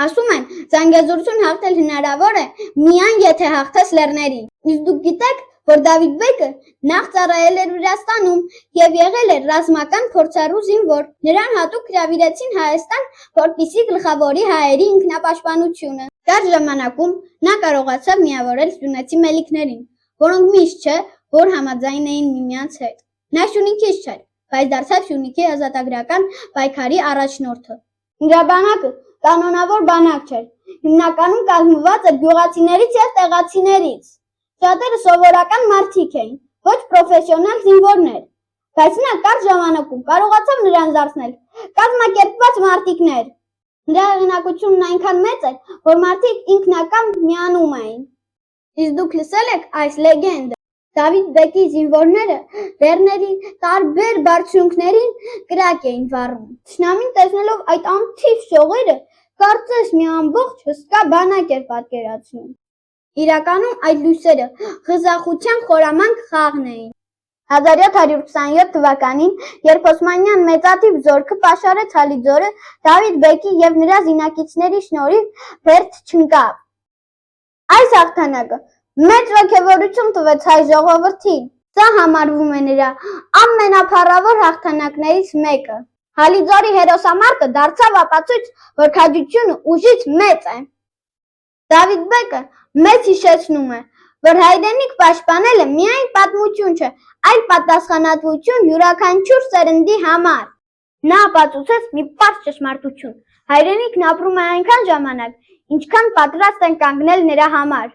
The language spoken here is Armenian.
Ասում են, Զանգեզուրություն հաղթել հնարավոր է միայն եթե հաղթես լեռներին։ Իսկ դուք գիտեք, որ Դավիթ բեկը նախ ծառայել էր Վրաստանում եւ եղել էր ռազմական փորձառու զինվոր։ Նրան հատուկ հրավիրեցին Հայաստան, որպեսզի գլխավորի հայերի ինքնապաշտպանությունը։ Կարճ ժամանակում նա կարողացավ միավորել սյունեցի մելիքներին, որոնք միշտ չէ, որ համաձայն էին միմյանց հետ։ Նա Սյունիքից չէր, բայց դարձավ Սյունիքի ազատագրական պայքարի առաջնորդը։ Նրա բանակը կանոնավոր բանակ չէր, հիմնականում կազմված էր գյուղացիներից եւ տեղացիներից։ Շատերը սովորական մարդիկ էին, ոչ պրոֆեսիոնալ զինվորներ, բայց նա կարճ ժամանակում կարողացավ նրանց դարձնել կազմակերպված մարտիկներ։ Նրա հեղինակությունն այնքան մեծ էր, որ մարդիկ ինքնակամ միանում էին։ Իսկ դուք լսել եք այս լեգենդը։ Դավիթ բեկի զինվորները լեռների տարբեր բարձունքներին կրակ էին վառում։ Թշնամին տեսնելով այդ անթիվ շողերը, կարծես մի ամբողջ հսկա բանակ էր պատկերացնում։ Իրականում այդ լույսերը խզախության խորամանկ խաղն էին։ 1727 թվականին, երբ Օսմանյան մեծաթիվ զորքը պաշարեց Հալիձորը, Դավիթ բեկի եւ նրա զինակիցների շնորհիվ բերդ չընկավ։ Այս հաղթանակը մեծ ոգևորություն տվեց հայ ժողովրդին։ Սա համարվում է նրա ամենափառավոր հաղթանակներից մեկը։ Հալիձորի հերոսամարտը դարձավ ապացույց, որ քաջությունը ուժից մեծ է։ Դավիթ բեկը մեզ հիշեցնում է, որ հայրենիք պաշտպանելը միայն պատմություն չէ, այլ պատասխանատվություն յուրաքանչյուր սերնդի համար։ Նա ապացուցեց մի պարզ ճշմարտություն. հայրենիքն ապրում է այնքան ժամանակ, ինչքան պատրաստ են կանգնել նրա համար։